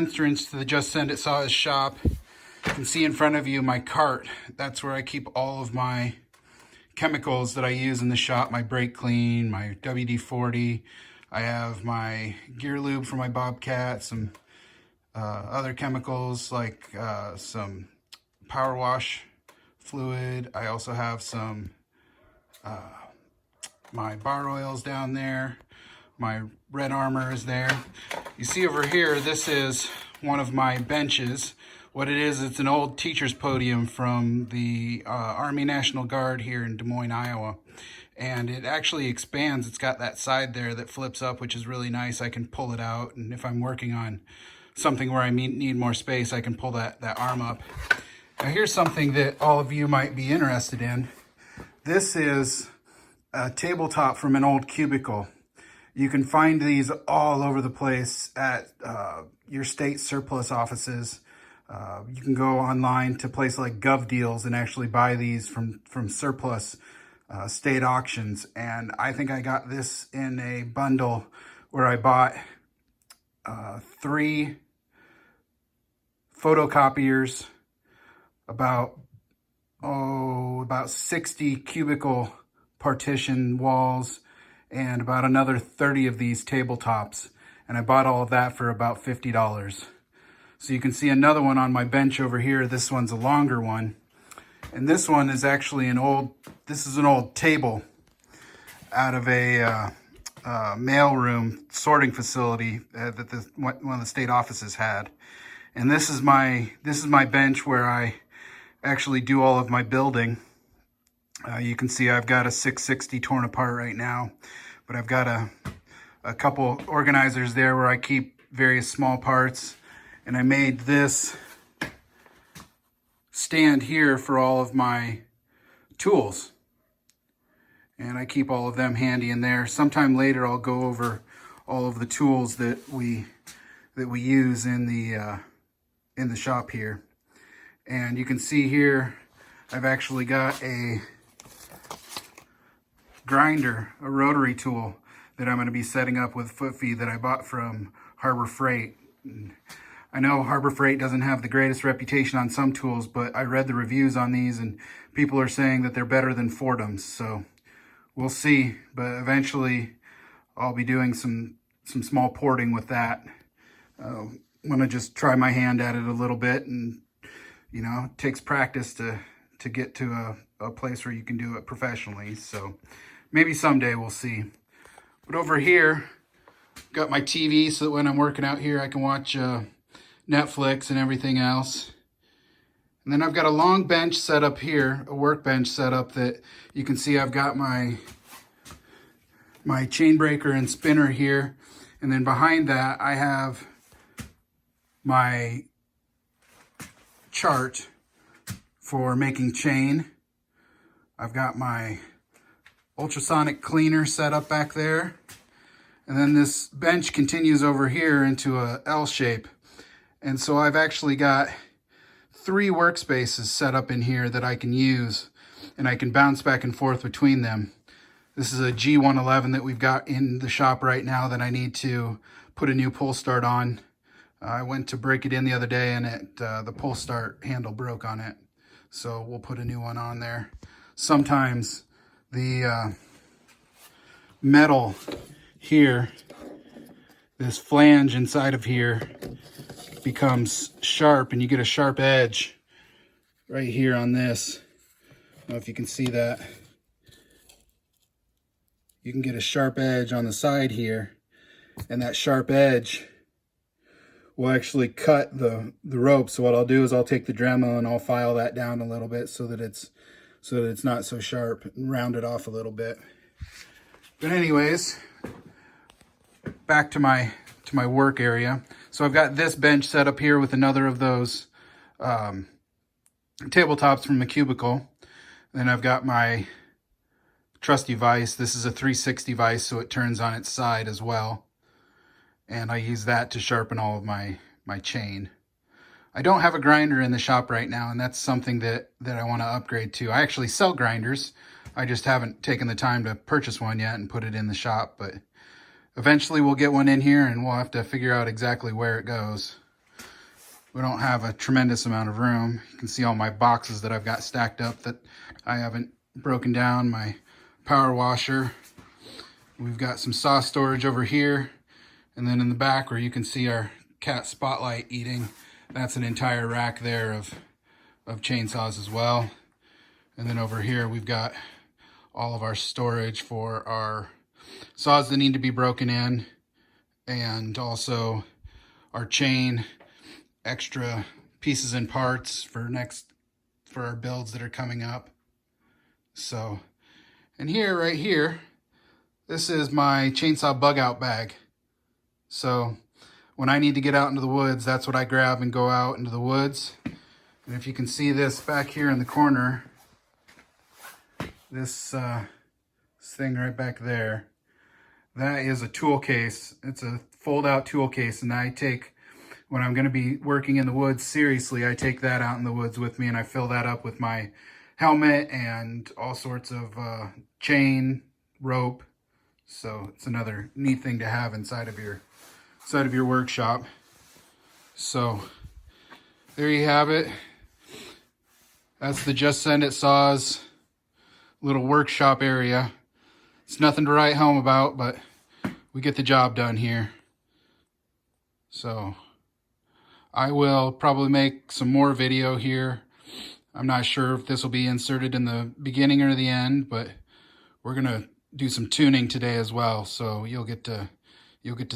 entrance to the Just Send It Saws shop. You can see in front of you my cart. That's where I keep all of my chemicals that I use in the shop. My brake clean, my WD-40. I have my gear lube for my Bobcat, some other chemicals like some power wash fluid. I also have some my bar oils down there. My Red Armor is there. You see over here, this is one of my benches. What it is, it's an old teacher's podium from the Army National Guard here in Des Moines, Iowa. And it actually expands. It's got that side there that flips up, which is really nice. I can pull it out, and if I'm working on something where I need more space, I can pull that arm up. Now here's something that all of you might be interested in. This is a tabletop from an old cubicle. You can find these all over the place at your state surplus offices. You can go online to places like GovDeals and actually buy these from surplus state auctions. And I think I got this in a bundle where I bought 3 photocopiers, about 60 cubicle partition walls, and about another 30 of these tabletops. And I bought all of that for about $50. So you can see another one on my bench over here. This one's a longer one. And this one is actually an old table out of a mailroom sorting facility that one of the state offices had. And this is my bench where I actually do all of my building. You can see I've got a 660 torn apart right now, but I've got a couple organizers there where I keep various small parts. And I made this stand here for all of my tools. And I keep all of them handy in there. Sometime later I'll go over all of the tools that we use in the shop here. And you can see here I've actually got a grinder, a rotary tool that I'm going to be setting up with foot feed that I bought from Harbor Freight. And I know Harbor Freight doesn't have the greatest reputation on some tools, but I read the reviews on these and people are saying that they're better than Fordham's. So we'll see, but eventually I'll be doing some small porting with that. I'm going to just try my hand at it a little bit, and you know, it takes practice to get to a place where you can do it professionally. So maybe someday, we'll see. But over here, got my TV so that when I'm working out here, I can watch Netflix and everything else. And then I've got a long bench set up here, a workbench set up that you can see I've got my chain breaker and spinner here. And then behind that, I have my chart for making chain. I've got my ultrasonic cleaner set up back there. And then this bench continues over here into a L shape. And so I've actually got 3 workspaces set up in here that I can use, and I can bounce back and forth between them. This is a G111 that we've got in the shop right now that I need to put a new pull start on. I went to break it in the other day, and the pull start handle broke on it. So we'll put a new one on there. Sometimes the metal here, this flange inside of here, becomes sharp, and you get a sharp edge right here on this. I don't know if you can see that. You can get a sharp edge on the side here, and that sharp edge will actually cut the rope. So what I'll do is I'll take the Dremel and I'll file that down a little bit so that it's not so sharp, and round it off a little bit. But anyways, back to my work area. So I've got this bench set up here with another of those tabletops from the cubicle. Then I've got my trusty vise. This is a 360 vise, so it turns on its side as well. And I use that to sharpen all of my chain. I don't have a grinder in the shop right now, and that's something that I want to upgrade to. I actually sell grinders. I just haven't taken the time to purchase one yet and put it in the shop, but eventually we'll get one in here, and we'll have to figure out exactly where it goes. we don't have a tremendous amount of room. You can see all my boxes that I've got stacked up that I haven't broken down, my power washer. We've got some saw storage over here. And then in the back where you can see our cat Spotlight eating, that's an entire rack there of chainsaws as well. And then over here we've got all of our storage for our saws that need to be broken in, and also our chain, extra pieces and parts for our builds that are coming up. So, and here, right here, this is my chainsaw bug out bag. So when I need to get out into the woods, that's what I grab and go out into the woods. And if you can see this back here in the corner, this thing right back there, that is a tool case. It's a fold out tool case, and I take, when I'm going to be working in the woods seriously, I take that out in the woods with me, and I fill that up with my helmet and all sorts of chain, rope. So it's another neat thing to have inside of your workshop. So there you have it. That's the Just Send It Saws little workshop area. It's nothing to write home about, but we get the job done here. So I will probably make some more video here. I'm not sure if this will be inserted in the beginning or the end, but we're gonna do some tuning today as well, so you'll get to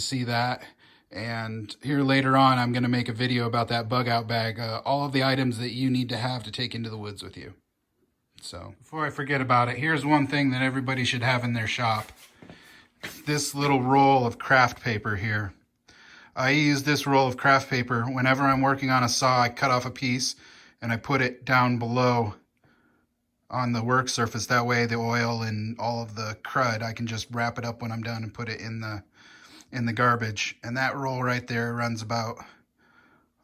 see that. And here later on, I'm gonna make a video about that bug out bag, all of the items that you need to have to take into the woods with you. So before I forget about it, here's one thing that everybody should have in their shop. This little roll of craft paper here. I use this roll of craft paper whenever I'm working on a saw. I cut off a piece and I put it down below on the work surface. That way the oil and all of the crud, I can just wrap it up when I'm done and put it in the garbage. And that roll right there runs about,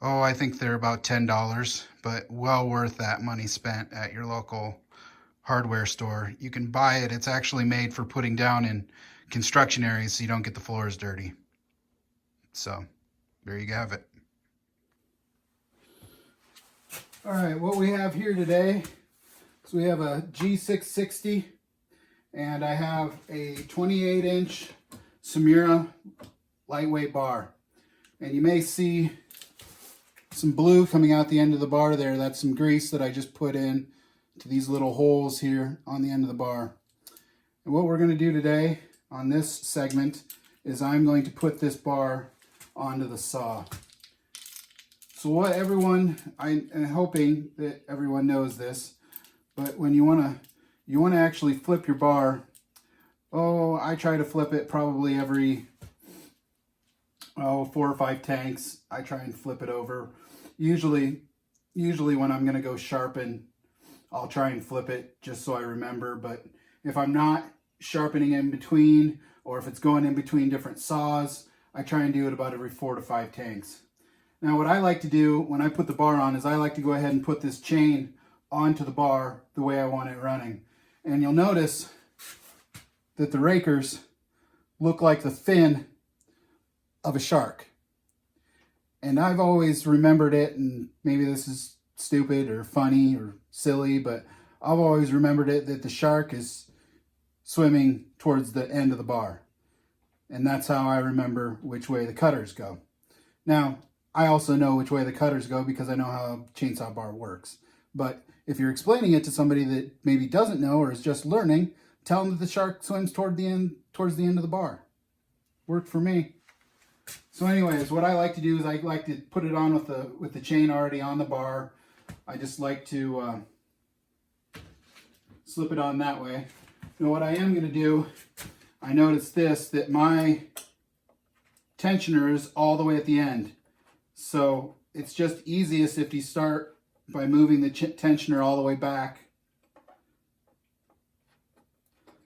I think they're about $10, but well worth that money spent at your local hardware store. You can buy it. It's actually made for putting down in construction areas so you don't get the floors dirty. So there you have it. All right, what we have here today is we have a G660, and I have a 28-inch Samura lightweight bar. And you may see some blue coming out the end of the bar there. That's some grease that I just put in to these little holes here on the end of the bar. And what we're going to do today on this segment is I'm going to put this bar onto the saw. So what I'm hoping that everyone knows this, but when you want to actually flip your bar, I try to flip it probably every 4 or 5 tanks. I try and flip it over. Usually when I'm going to go sharpen, I'll try and flip it just so I remember. But if I'm not sharpening in between, or if it's going in between different saws, I try and do it about every 4 to 5 tanks. Now what I like to do when I put the bar on is I like to go ahead and put this chain onto the bar the way I want it running. And you'll notice that the rakers look like the fin of a shark. And I've always remembered it, and maybe this is stupid or funny or silly, but I've always remembered it that the shark is swimming towards the end of the bar. And that's how I remember which way the cutters go. Now, I also know which way the cutters go because I know how a chainsaw bar works. But if you're explaining it to somebody that maybe doesn't know or is just learning, tell them that the shark swims towards the end of the bar. Worked for me. So anyways, what I like to do is I like to put it on with the chain already on the bar. I just like to slip it on that way. Now what I am going to do, I noticed that my tensioner is all the way at the end. So it's just easiest if you start by moving the tensioner all the way back,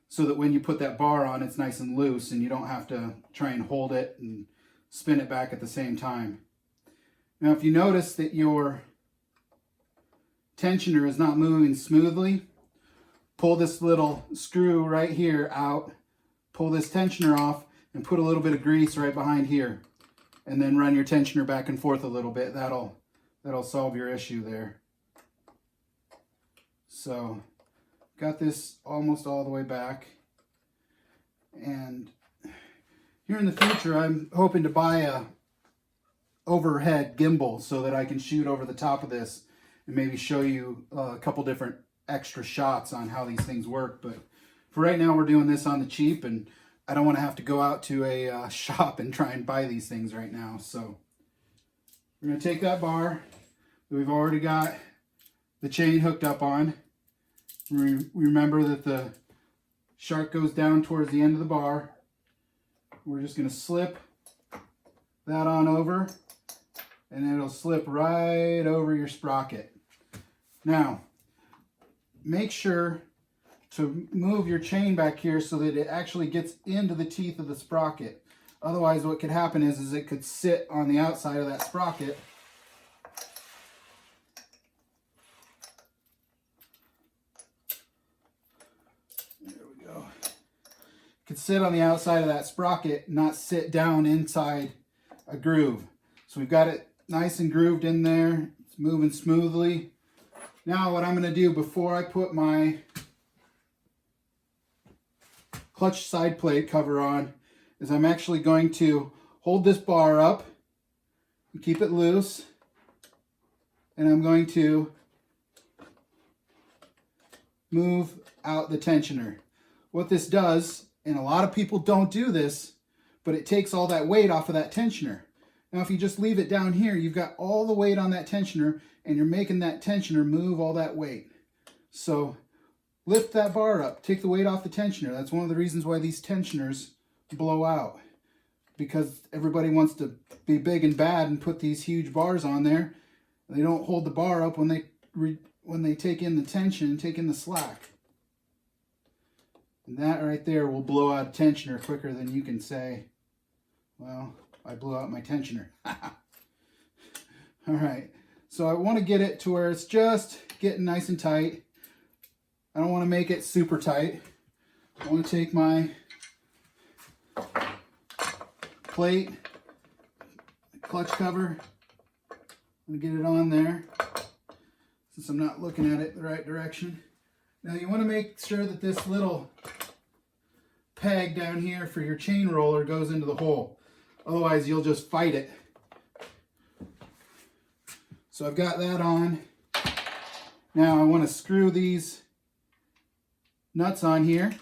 so that when you put that bar on, it's nice and loose and you don't have to try and hold it and spin it back at the same time. Now if you notice that your tensioner is not moving smoothly, pull this little screw right here out, pull this tensioner off, and put a little bit of grease right behind here. And then run your tensioner back and forth a little bit. That'll that'll solve your issue there. So got this almost all the way back, and here in the future I'm hoping to buy a overhead gimbal so that I can shoot over the top of this and maybe show you a couple different extra shots on how these things work. But for right now we're doing this on the cheap, and I don't want to have to go out to a shop and try and buy these things right now. So we're going to take that bar that we've already got the chain hooked up on. Remember that the shark goes down towards the end of the bar. We're just going to slip that on over, and it'll slip right over your sprocket. Now, make sure to move your chain back here so that it actually gets into the teeth of the sprocket. Otherwise, what could happen is it could sit on the outside of that sprocket. There we go. It could sit on the outside of that sprocket, not sit down inside a groove. So we've got it nice and grooved in there. It's moving smoothly. Now what I'm going to do before I put my clutch side plate cover on is I'm actually going to hold this bar up and keep it loose, and I'm going to move out the tensioner. What this does, and a lot of people don't do this, but it takes all that weight off of that tensioner. Now if you just leave it down here, you've got all the weight on that tensioner, and you're making that tensioner move all that weight. So lift that bar up, take the weight off the tensioner. That's one of the reasons why these tensioners blow out, because everybody wants to be big and bad and put these huge bars on there. They don't hold the bar up when they take in the tension, take in the slack. And that right there will blow out a tensioner quicker than you can say, well, I blew out my tensioner. All right, so I want to get it to where it's just getting nice and tight. I don't want to make it super tight. I want to take my plate, clutch cover, and get it on there since I'm not looking at it the right direction. Now you want to make sure that this little peg down here for your chain roller goes into the hole. Otherwise you'll just fight it. So I've got that on. Now I want to screw these nuts on here.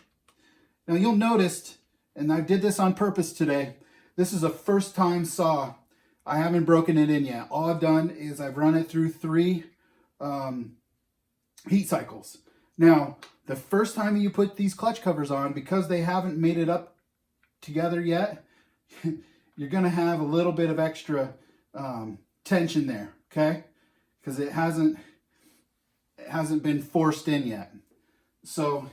Now you'll notice, and I did this on purpose today, this is a first time saw. I haven't broken it in yet. All I've done is I've run it through 3 heat cycles. Now, the first time you put these clutch covers on, because they haven't made it up together yet, you're going to have a little bit of extra tension there, okay? Because it hasn't been forced in yet. So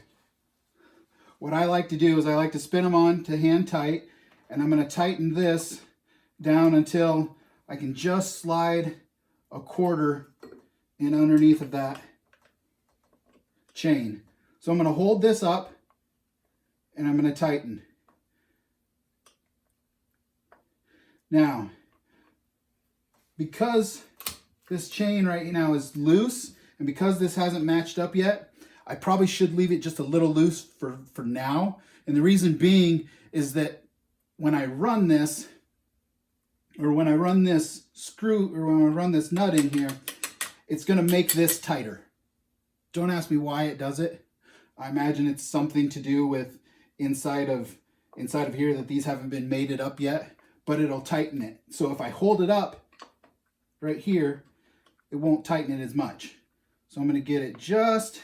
what I like to do is I like to spin them on to hand tight, and I'm going to tighten this down until I can just slide a quarter in underneath of that chain. So I'm going to hold this up and I'm going to tighten. Now, because this chain right now is loose, and because this hasn't matched up yet, I probably should leave it just a little loose for now. And the reason being is that when I run this, or when I run this screw, or when I run this nut in here, it's going to make this tighter. Don't ask me why it does it. I imagine it's something to do with inside of here that these haven't been mated up yet, but it'll tighten it. So if I hold it up right here, it won't tighten it as much. So I'm going to get it just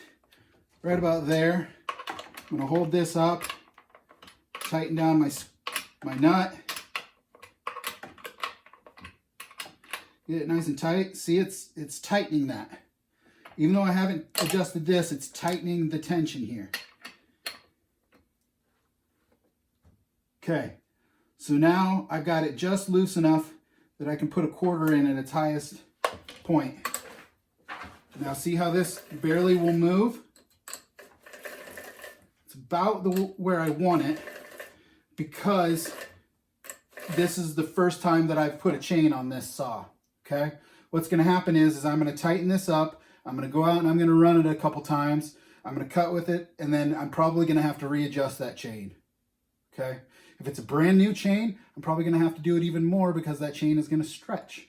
right about there. I'm going to hold this up, tighten down my nut. Get it nice and tight. See, it's tightening that. Even though I haven't adjusted this, it's tightening the tension here. Okay, so now I've got it just loose enough that I can put a quarter in at its highest point. Now see how this barely will move? It's about where I want it, because this is the first time that I've put a chain on this saw. Okay, what's going to happen is I'm going to tighten this up. I'm going to go out and I'm going to run it a couple times. I'm going to cut with it, and then I'm probably going to have to readjust that chain. Okay? If it's a brand new chain, I'm probably going to have to do it even more because that chain is going to stretch.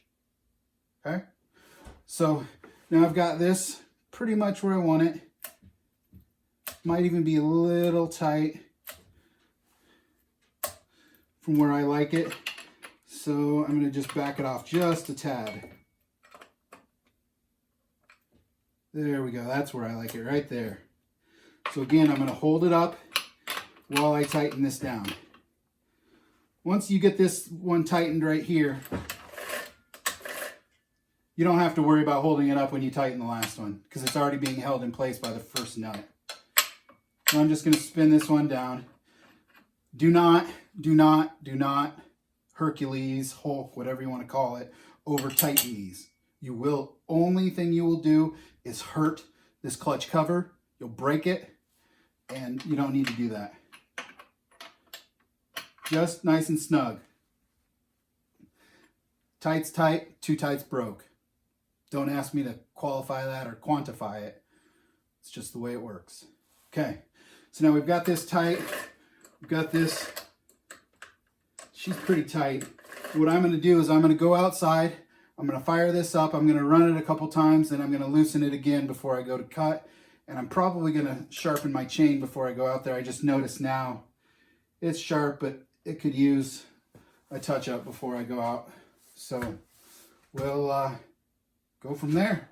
Okay? So now I've got this pretty much where I want it. Might even be a little tight from where I like it. So I'm going to just back it off just a tad. There we go. That's where I like it, right there. So again, I'm going to hold it up while I tighten this down. Once you get this one tightened right here, you don't have to worry about holding it up when you tighten the last one because it's already being held in place by the first nut. So I'm just going to spin this one down. Do not Hercules, Hulk, whatever you want to call it, over tighten these. Only thing you will do is hurt this clutch cover. You'll break it, and you don't need to do that. Just nice and snug. Tight's tight, too tight's broke. Don't ask me to qualify that or quantify it. It's just the way it works. Okay, so now we've got this tight. We've got this. She's pretty tight. What I'm going to do is I'm going to go outside. I'm going to fire this up. I'm going to run it a couple times, then I'm going to loosen it again before I go to cut. And I'm probably going to sharpen my chain before I go out there. I just noticed now it's sharp, but it could use a touch up before I go out. So we'll go from there.